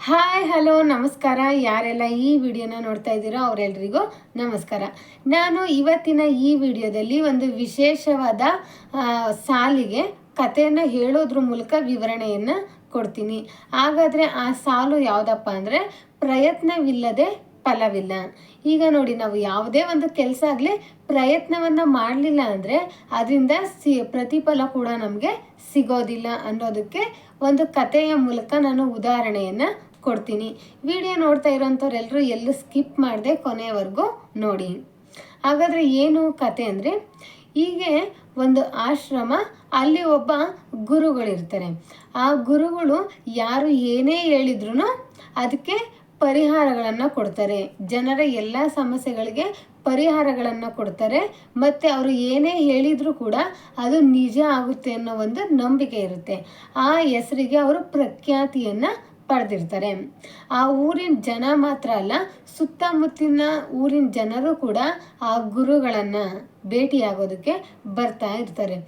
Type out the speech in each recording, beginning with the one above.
Hi hello ನಮಸ್ಕಾರ. ಯಾರೆಲ್ಲ ಈ ವಿಡಿಯೋನ ನೋಡ್ತಾ ಇದ್ದೀರೋ ಅವರೆಲ್ಲರಿಗೂ ನಮಸ್ಕಾರ. ನಾನು ಇವತ್ತಿನ ಈ ವಿಡಿಯೋದಲ್ಲಿ ಒಂದು ವಿಶೇಷವಾದ ಸಾಲಿಗೆ ಕಥೆಯನ್ನು ಹೇಳೋದ್ರ ಮೂಲಕ ವಿವರಣೆಯನ್ನು ಕೊಡ್ತೀನಿ. ಹಾಗಾದರೆ ಆ ಸಾಲು ಯಾವುದಪ್ಪ ಅಂದರೆ, ಪ್ರಯತ್ನವಿಲ್ಲದೆ ಫಲವಿಲ್ಲ. ಈಗ ನೋಡಿ, ನಾವು ಯಾವುದೇ ಒಂದು ಕೆಲಸ ಆಗಲಿ ಪ್ರಯತ್ನವನ್ನು ಮಾಡಲಿಲ್ಲ ಅಂದರೆ ಅದರಿಂದ ಪ್ರತಿಫಲ ಕೂಡ ನಮಗೆ ಸಿಗೋದಿಲ್ಲ ಅನ್ನೋದಕ್ಕೆ ಒಂದು ಕಥೆಯ ಮೂಲಕ ನಾನು ಉದಾಹರಣೆಯನ್ನು ಕೊಡ್ತೀನಿ. ವಿಡಿಯೋ ನೋಡ್ತಾ ಇರೋಂಥವ್ರೆಲ್ಲರೂ ಎಲ್ಲೂ ಸ್ಕಿಪ್ ಮಾಡದೆ ಕೊನೆಯವರೆಗೂ ನೋಡಿ. ಹಾಗಾದರೆ ಏನು ಕತೆ ಅಂದರೆ, ಹೀಗೆ ಒಂದು ಆಶ್ರಮ, ಅಲ್ಲಿ ಒಬ್ಬ ಗುರುಗಳಿರ್ತಾರೆ. ಆ ಗುರುಗಳು ಯಾರು ಏನೇ ಹೇಳಿದ್ರು ಅದಕ್ಕೆ ಪರಿಹಾರಗಳನ್ನು ಕೊಡ್ತಾರೆ. ಜನರ ಎಲ್ಲ ಸಮಸ್ಯೆಗಳಿಗೆ ಪರಿಹಾರಗಳನ್ನು ಕೊಡ್ತಾರೆ. ಮತ್ತು ಅವರು ಏನೇ ಹೇಳಿದರೂ ಕೂಡ ಅದು ನಿಜ ಆಗುತ್ತೆ ಅನ್ನೋ ಒಂದು ನಂಬಿಕೆ ಇರುತ್ತೆ. ಆ ಹೆಸರಿಗೆ ಅವರು ಪ್ರಖ್ಯಾತಿಯನ್ನು ಪಡೆದಿರ್ತಾರೆ. ಆ ಊರಿನ ಜನ ಮಾತ್ರ ಅಲ್ಲ, ಸುತ್ತಮುತ್ತಲಿನ ಊರಿನ ಜನರು ಕೂಡ ಆ ಗುರುಗಳನ್ನು ಭೇಟಿಯಾಗೋದಕ್ಕೆ ಬರ್ತಾ ಇರ್ತಾರೆ.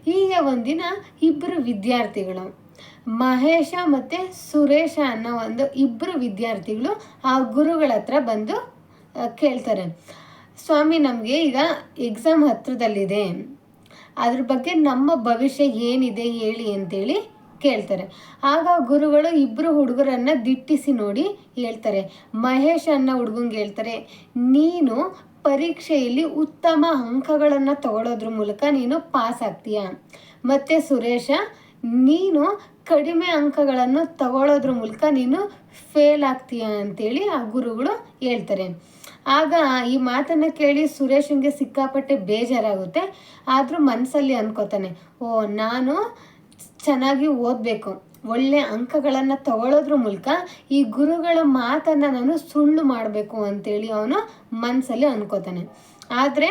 ಹೀಗೆ ಒಂದಿನ ಇಬ್ಬರು ವಿದ್ಯಾರ್ಥಿಗಳು, ಮಹೇಶ ಮತ್ತು ಸುರೇಶ ಅನ್ನೋ ಇಬ್ಬರು ವಿದ್ಯಾರ್ಥಿಗಳು ಆ ಗುರುಗಳ ಹತ್ರ ಬಂದು ಕೇಳ್ತಾರೆ, ಸ್ವಾಮಿ, ನಮಗೆ ಈಗ ಎಕ್ಸಾಮ್ ಹತ್ರದಲ್ಲಿದೆ, ಅದ್ರ ಬಗ್ಗೆ ನಮ್ಮ ಭವಿಷ್ಯ ಏನಿದೆ ಹೇಳಿ ಅಂತೇಳಿ ಕೇಳ್ತಾರೆ. ಆಗ ಗುರುಗಳು ಇಬ್ಬರು ಹುಡುಗರನ್ನು ದಿಟ್ಟಿಸಿ ನೋಡಿ ಹೇಳ್ತಾರೆ. ಮಹೇಶ್ ಅನ್ನೋ ಹುಡುಗಂಗೆ ಹೇಳ್ತಾರೆ, ನೀನು ಪರೀಕ್ಷೆಯಲ್ಲಿ ಉತ್ತಮ ಅಂಕಗಳನ್ನು ತಗೊಳ್ಳೋದ್ರ ಮೂಲಕ ನೀನು ಪಾಸ್ ಆಗ್ತೀಯ. ಮತ್ತು ಸುರೇಶ, ನೀನು ಕಡಿಮೆ ಅಂಕಗಳನ್ನು ತಗೊಳ್ಳೋದ್ರ ಮೂಲಕ ನೀನು ಫೇಲ್ ಆಗ್ತೀಯ ಅಂತೇಳಿ ಆ ಗುರುಗಳು ಹೇಳ್ತಾರೆ. ಆಗ ಈ ಮಾತನ್ನು ಕೇಳಿ ಸುರೇಶನ್ಗೆ ಸಿಕ್ಕಾಪಟ್ಟೆ ಬೇಜಾರಾಗುತ್ತೆ. ಆದರೂ ಮನಸ್ಸಲ್ಲಿ ಅನ್ಕೋತಾನೆ, ನಾನು ಚೆನ್ನಾಗಿ ಓದಬೇಕು, ಒಳ್ಳೆ ಅಂಕಗಳನ್ನು ತಗೊಳ್ಳೋದ್ರ ಮೂಲಕ ಈ ಗುರುಗಳ ಮಾತನ್ನು ನಾನು ಸುಳ್ಳು ಮಾಡಬೇಕು ಅಂತೇಳಿ ಅವನು ಮನಸ್ಸಲ್ಲಿ ಅನ್ಕೋತಾನೆ. ಆದರೆ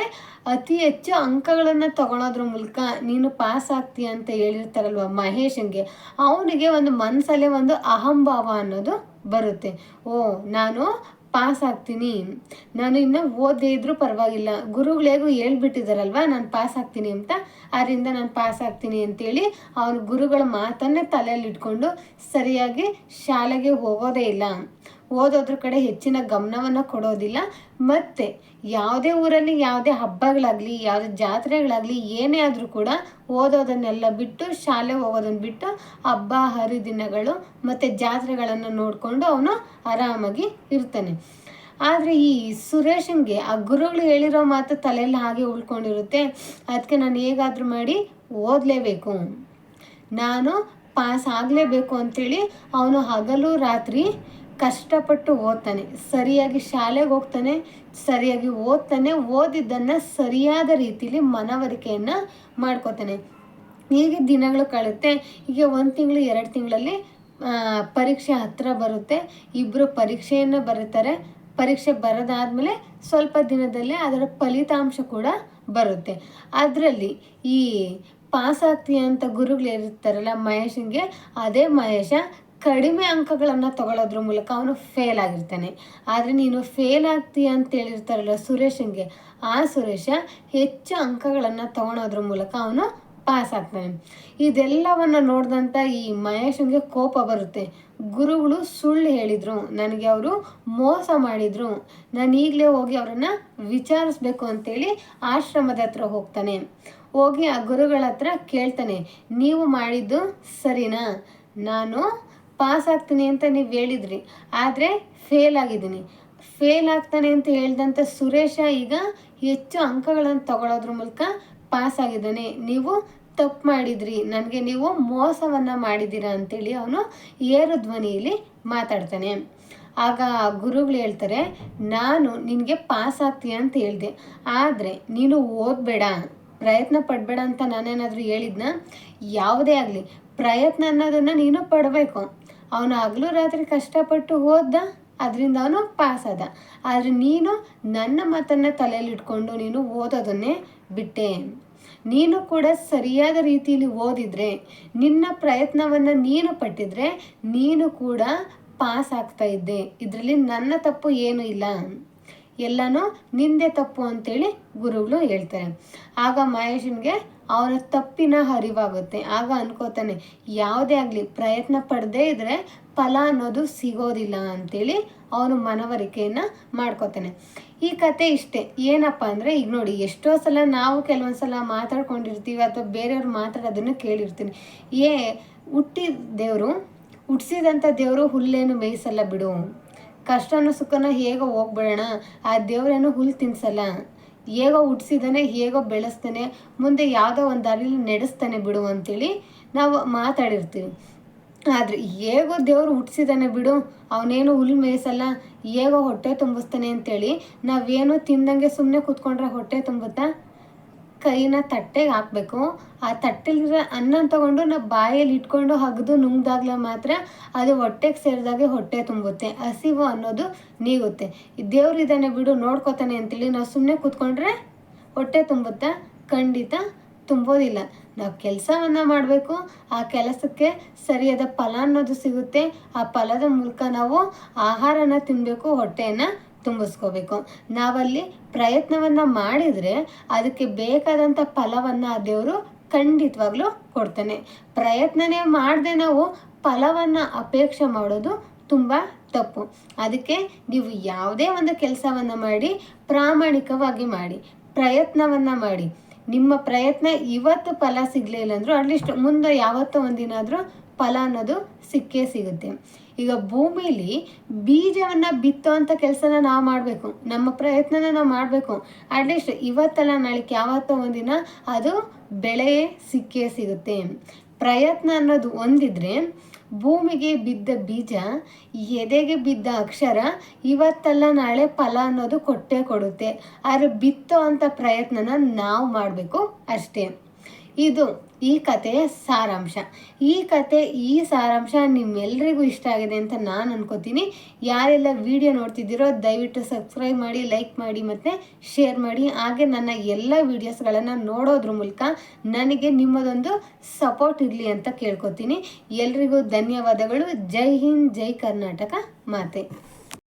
ಅತಿ ಹೆಚ್ಚು ಅಂಕಗಳನ್ನು ತಗೊಳ್ಳೋದ್ರ ಮೂಲಕ ನೀನು ಪಾಸ್ ಆಗ್ತೀಯ ಅಂತ ಹೇಳಿರ್ತಾರಲ್ವ ಮಹೇಶನ್ಗೆ, ಅವನಿಗೆ ಒಂದು ಮನಸ್ಸಲ್ಲೇ ಒಂದು ಅಹಂಭಾವ ಅನ್ನೋದು ಬರುತ್ತೆ. ನಾನು ಪಾಸ್ ಆಗ್ತೀನಿ, ನಾನು ಇನ್ನೂ ಓದೇ ಇದ್ರೂ ಪರವಾಗಿಲ್ಲ, ಗುರುಗಳೇಗೂ ಹೇಳ್ಬಿಟ್ಟಿದಾರಲ್ವ ನಾನು ಪಾಸ್ ಆಗ್ತೀನಿ ಅಂತ, ಅದರಿಂದ ನಾನು ಪಾಸ್ ಆಗ್ತೀನಿ ಅಂತೇಳಿ ಅವನು ಗುರುಗಳ ಮಾತನ್ನೇ ತಲೆಯಲ್ಲಿ ಇಟ್ಕೊಂಡು ಸರಿಯಾಗಿ ಶಾಲೆಗೆ ಹೋಗೋದೇ ಇಲ್ಲ, ಓದೋದ್ರ ಕಡೆ ಹೆಚ್ಚಿನ ಗಮನವನ್ನು ಕೊಡೋದಿಲ್ಲ. ಮತ್ತು ಯಾವುದೇ ಊರಲ್ಲಿ ಯಾವುದೇ ಹಬ್ಬಗಳಾಗಲಿ ಯಾವುದೇ ಜಾತ್ರೆಗಳಾಗಲಿ ಏನೇ ಆದರೂ ಕೂಡ ಓದೋದನ್ನೆಲ್ಲ ಬಿಟ್ಟು, ಶಾಲೆಗೆ ಹೋಗೋದನ್ನು ಬಿಟ್ಟು ಹಬ್ಬ ಹರಿದಿನಗಳು ಮತ್ತು ಜಾತ್ರೆಗಳನ್ನು ನೋಡಿಕೊಂಡು ಅವನು ಆರಾಮಾಗಿ ಇರ್ತಾನೆ. ಆದರೆ ಈ ಸುರೇಶನ್ಗೆ ಆ ಗುರುಗಳು ಹೇಳಿರೋ ಮಾತು ತಲೆಯಲ್ಲಿ ಹಾಗೆ ಉಳ್ಕೊಂಡಿರುತ್ತೆ. ಅದಕ್ಕೆ ನಾನು ಹೇಗಾದರೂ ಮಾಡಿ ಓದಲೇಬೇಕು, ನಾನು ಪಾಸ್ ಆಗಲೇಬೇಕು ಅಂಥೇಳಿ ಅವನು ಹಗಲು ರಾತ್ರಿ ಕಷ್ಟಪಟ್ಟು ಓದ್ತಾನೆ. ಸರಿಯಾಗಿ ಶಾಲೆಗೆ ಹೋಗ್ತಾನೆ, ಸರಿಯಾಗಿ ಓದ್ತಾನೆ, ಓದಿದ್ದನ್ನು ಸರಿಯಾದ ರೀತಿಯಲ್ಲಿ ಮನವರಿಕೆಯನ್ನು ಮಾಡ್ಕೋತಾನೆ. ಹೀಗೆ ದಿನಗಳು ಕಳೆಯುತ್ತೆ. ಈಗ 1 ತಿಂಗಳು 2 ತಿಂಗಳಲ್ಲಿ ಪರೀಕ್ಷೆ ಹತ್ತಿರ ಬರುತ್ತೆ. ಇಬ್ಬರು ಪರೀಕ್ಷೆಯನ್ನು ಬರೀತಾರೆ. ಪರೀಕ್ಷೆ ಬರೋದಾದಮೇಲೆ ಸ್ವಲ್ಪ ದಿನದಲ್ಲೇ ಅದರ ಫಲಿತಾಂಶ ಕೂಡ ಬರುತ್ತೆ. ಅದರಲ್ಲಿ ಈ ಪಾಸ್ ಆಗ್ತೀಯ ಅಂತ ಗುರುಗಳು ಇರ್ತಾರಲ್ಲ ಮಹೇಶನ್ಗೆ, ಅದೇ ಮಹೇಶ ಕಡಿಮೆ ಅಂಕಗಳನ್ನು ತಗೊಳ್ಳೋದ್ರ ಮೂಲಕ ಅವನು ಫೇಲ್ ಆಗಿರ್ತಾನೆ. ಆದರೆ ನೀನು ಫೇಲ್ ಆಗ್ತೀಯ ಅಂತ ಹೇಳಿರ್ತಾರಲ್ಲ ಸುರೇಶನ್ಗೆ, ಆ ಸುರೇಶ ಹೆಚ್ಚು ಅಂಕಗಳನ್ನು ತಗೊಳೋದ್ರ ಮೂಲಕ ಅವನು ಪಾಸ್ ಆಗ್ತಾನೆ. ಇದೆಲ್ಲವನ್ನು ನೋಡಿದಂಥ ಈ ಮಹೇಶನ್ಗೆ ಕೋಪ ಬರುತ್ತೆ. ಗುರುಗಳು ಸುಳ್ಳು ಹೇಳಿದರು, ನನಗೆ ಅವರು ಮೋಸ ಮಾಡಿದರು, ನಾನು ಈಗಲೇ ಹೋಗಿ ಅವರನ್ನು ವಿಚಾರಿಸ್ಬೇಕು ಅಂತೇಳಿ ಆಶ್ರಮದ ಹತ್ರ ಹೋಗ್ತಾನೆ. ಹೋಗಿ ಆ ಗುರುಗಳ ಹತ್ರ ಕೇಳ್ತಾನೆ, ನೀವು ಮಾಡಿದ್ದು ಸರಿನಾ? ನಾನು ಪಾಸ್ ಆಗ್ತೀನಿ ಅಂತ ನೀವು ಹೇಳಿದ್ರಿ, ಆದರೆ ಫೇಲ್ ಆಗಿದ್ದೀನಿ. ಫೇಲ್ ಆಗ್ತಾನೆ ಅಂತ ಹೇಳಿದಂಥ ಸುರೇಶ ಈಗ ಹೆಚ್ಚು ಅಂಕಗಳನ್ನು ತಗೊಳ್ಳೋದ್ರ ಮೂಲಕ ಪಾಸ್ ಆಗಿದ್ದಾನೆ. ನೀವು ತಪ್ಪು ಮಾಡಿದ್ರಿ, ನನಗೆ ನೀವು ಮೋಸವನ್ನು ಮಾಡಿದ್ದೀರಾ ಅಂತೇಳಿ ಅವನು ಏರು ಧ್ವನಿಯಲ್ಲಿ ಮಾತಾಡ್ತಾನೆ. ಆಗ ಗುರುಗಳು ಹೇಳ್ತಾರೆ, ನಾನು ನಿನಗೆ ಪಾಸ್ ಆಗ್ತೀಯ ಅಂತ ಹೇಳಿದೆ, ಆದರೆ ನೀನು ಓದಬೇಡ, ಪ್ರಯತ್ನ ಪಡಬೇಡ ಅಂತ ನಾನೇನಾದರೂ ಹೇಳಿದ್ನ? ಯಾವುದೇ ಆಗಲಿ ಪ್ರಯತ್ನ ಅನ್ನೋದನ್ನು ನೀನು ಪಡಬೇಕು. ಅವನು ಹಗಲು ರಾತ್ರಿ ಕಷ್ಟಪಟ್ಟು ಓದ್ದ, ಅದರಿಂದ ಅವನು ಪಾಸ್ ಆದ. ಆದರೆ ನೀನು ನನ್ನ ಮಾತನ್ನು ತಲೆಯಲ್ಲಿ ಇಟ್ಕೊಂಡು ನೀನು ಓದೋದನ್ನೇ ಬಿಟ್ಟೆ. ನೀನು ಕೂಡ ಸರಿಯಾದ ರೀತಿಯಲ್ಲಿ ಓದಿದರೆ, ನಿನ್ನ ಪ್ರಯತ್ನವನ್ನು ನೀನು ಪಟ್ಟಿದ್ರೆ ನೀನು ಕೂಡ ಪಾಸ್ ಆಗ್ತಾ ಇದ್ದೆ. ಇದರಲ್ಲಿ ನನ್ನ ತಪ್ಪು ಏನೂ ಇಲ್ಲ, ಎಲ್ಲನೂ ನಿಂದೆ ತಪ್ಪು ಅಂತೇಳಿ ಗುರುಗಳು ಹೇಳ್ತಾರೆ. ಆಗ ಮಹೇಶನ್ಗೆ ಅವನ ತಪ್ಪಿನ ಅರಿವಾಗುತ್ತೆ. ಆಗ ಅನ್ಕೋತಾನೆ ಯಾವುದೇ ಆಗಲಿ ಪ್ರಯತ್ನ ಪಡದೇ ಇದ್ದರೆ ಫಲ ಅನ್ನೋದು ಸಿಗೋದಿಲ್ಲ ಅಂತೇಳಿ ಅವನು ಮನವರಿಕೆಯನ್ನು ಮಾಡ್ಕೋತಾನೆ. ಈ ಕತೆ ಇಷ್ಟೇ. ಏನಪ್ಪ ಅಂದರೆ ಈಗ ನೋಡಿ, ಎಷ್ಟೋ ಸಲ ನಾವು ಕೆಲವೊಂದು ಸಲ ಮಾತಾಡ್ಕೊಂಡಿರ್ತೀವಿ ಅಥವಾ ಬೇರೆಯವ್ರು ಮಾತಾಡೋದನ್ನು ಕೇಳಿರ್ತೀನಿ. ಹುಟ್ಟಿಸಿದಂಥ ದೇವರು ಹುಲ್ಲೇನು ಮೇಯಿಸಲ್ಲ ಬಿಡು, ಕಷ್ಟನೋ ಸುಖನೋ ಹೇಗೋ ಹೋಗ್ಬಿಡೋಣ, ಆ ದೇವರೇನು ಹುಲ್ಲು ತಿನ್ಸಲ್ಲ, ಹೇಗೋ ಹುಟ್ಟಿಸಿದಾನೆ ಹೇಗೋ ಬೆಳೆಸ್ತಾನೆ, ಮುಂದೆ ಯಾವುದೋ ಒಂದು ದಾರಿಲಿ ನಡೆಸ್ತಾನೆ ಬಿಡು ಅಂತೇಳಿ ನಾವು ಮಾತಾಡಿರ್ತೀವಿ. ಆದರೆ ಹೇಗೋ ದೇವರು ಹುಟ್ಟಿಸಿದಾನೆ ಬಿಡು, ಅವನೇನು ಹುಲ್ಲು ಮೇಯಿಸಲ್ಲ, ಹೇಗೋ ಹೊಟ್ಟೆ ತುಂಬಿಸ್ತಾನೆ ಅಂತೇಳಿ ನಾವೇನು ತಿಂದಂಗೆ ಸುಮ್ಮನೆ ಕೂತ್ಕೊಂಡ್ರೆ ಹೊಟ್ಟೆ ತುಂಬುತ್ತಾ? ಕೈನ ತಟ್ಟೆಗೆ ಹಾಕಬೇಕು. ಆ ತಟ್ಟೆಲಿರೋ ಅನ್ನ ತಗೊಂಡು ನಾವು ಬಾಯಲ್ಲಿ ಇಟ್ಕೊಂಡು ಹಗ್ದು ನುಂಗ್ದಾಗಲೇ ಮಾತ್ರ ಅದು ಹೊಟ್ಟೆಗೆ ಸೇರಿದಾಗೆ ಹೊಟ್ಟೆ ತುಂಬುತ್ತೆ, ಹಸಿವು ಅನ್ನೋದು ನೀಗುತ್ತೆ. ದೇವ್ರು ಇದ್ದಾನೆ ಬಿಡು ನೋಡ್ಕೋತಾನೆ ಅಂತೇಳಿ ನಾವು ಸುಮ್ಮನೆ ಕೂತ್ಕೊಂಡ್ರೆ ಹೊಟ್ಟೆ ತುಂಬುತ್ತಾ? ಖಂಡಿತ ತುಂಬೋದಿಲ್ಲ. ನಾವು ಕೆಲಸವನ್ನು ಮಾಡಬೇಕು, ಆ ಕೆಲಸಕ್ಕೆ ಸರಿಯಾದ ಫಲ ಅನ್ನೋದು ಸಿಗುತ್ತೆ. ಆ ಫಲದ ಮೂಲಕ ನಾವು ಆಹಾರನ ತಿನ್ನಬೇಕು, ಹೊಟ್ಟೆಯನ್ನು ತುಂಬಿಸ್ಕೋಬೇಕು. ನಾವಲ್ಲಿ ಪ್ರಯತ್ನವನ್ನು ಮಾಡಿದರೆ ಅದಕ್ಕೆ ಬೇಕಾದಂಥ ಫಲವನ್ನು ಆ ದೇವರು ಖಂಡಿತವಾಗ್ಲೂ ಕೊಡ್ತಾನೆ. ಪ್ರಯತ್ನನೇ ಮಾಡದೆ ನಾವು ಫಲವನ್ನು ಅಪೇಕ್ಷೆ ಮಾಡೋದು ತುಂಬ ತಪ್ಪು. ಅದಕ್ಕೆ ನೀವು ಯಾವುದೇ ಒಂದು ಕೆಲಸವನ್ನು ಮಾಡಿ ಪ್ರಾಮಾಣಿಕವಾಗಿ ಮಾಡಿ, ಪ್ರಯತ್ನವನ್ನು ಮಾಡಿ. ನಿಮ್ಮ ಪ್ರಯತ್ನ ಇವತ್ತು ಫಲ ಸಿಗಲಿಲ್ಲ ಅಂದರೂ ಅಟ್ಲೀಸ್ಟ್ ಮುಂದೆ ಯಾವತ್ತೋ ಒಂದಿನ ಆದರೂ ಫಲ ಅನ್ನೋದು ಸಿಕ್ಕೇ ಸಿಗುತ್ತೆ. ಈಗ ಭೂಮಿಲಿ ಬೀಜವನ್ನು ಬಿತ್ತುವಂಥ ಕೆಲಸನ ನಾವು ಮಾಡಬೇಕು, ನಮ್ಮ ಪ್ರಯತ್ನನ ನಾವು ಮಾಡಬೇಕು. ಅಟ್ಲೀಸ್ಟ್ ಇವತ್ತಲ್ಲ ನಾಳೆಗೆ ಯಾವತ್ತೋ ಒಂದಿನ ಅದು ಬೆಳೆ ಸಿಕ್ಕೇ ಸಿಗುತ್ತೆ. ಪ್ರಯತ್ನ ಅನ್ನೋದು ಒಂದಿದ್ರೆ ಭೂಮಿಗೆ ಬಿದ್ದ ಬೀಜ, ಎದೆಗೆ ಬಿದ್ದ ಅಕ್ಷರ ಇವತ್ತಲ್ಲ ನಾಳೆ ಫಲ ಅನ್ನೋದು ಕೊಟ್ಟೇ ಕೊಡುತ್ತೆ. ಆದರೆ ಬಿತ್ತೋ ಅಂಥ ಪ್ರಯತ್ನನ ನಾವು ಮಾಡಬೇಕು ಅಷ್ಟೇ. ಇದು ಈ ಕಥೆಯ ಸಾರಾಂಶ. ಈ ಸಾರಾಂಶ ನಿಮ್ಮೆಲ್ಲರಿಗೂ ಇಷ್ಟ ಆಗಿದೆ ಅಂತ ನಾನು ಅನ್ಕೋತೀನಿ. ಯಾರೆಲ್ಲ ವಿಡಿಯೋ ನೋಡ್ತಿದ್ದೀರೋ ದಯವಿಟ್ಟು ಸಬ್ಸ್ಕ್ರೈಬ್ ಮಾಡಿ, ಲೈಕ್ ಮಾಡಿ ಮತ್ತು ಶೇರ್ ಮಾಡಿ. ಹಾಗೆ ನನ್ನ ಎಲ್ಲ ವೀಡಿಯೋಸ್ಗಳನ್ನು ನೋಡೋದ್ರ ಮೂಲಕ ನನಗೆ ನಿಮ್ಮದೊಂದು ಸಪೋರ್ಟ್ ಇರಲಿ ಅಂತ ಕೇಳ್ಕೊತೀನಿ. ಎಲ್ರಿಗೂ ಧನ್ಯವಾದಗಳು. ಜೈ ಹಿಂದ್, ಜೈ ಕರ್ನಾಟಕ ಮಾತೆ.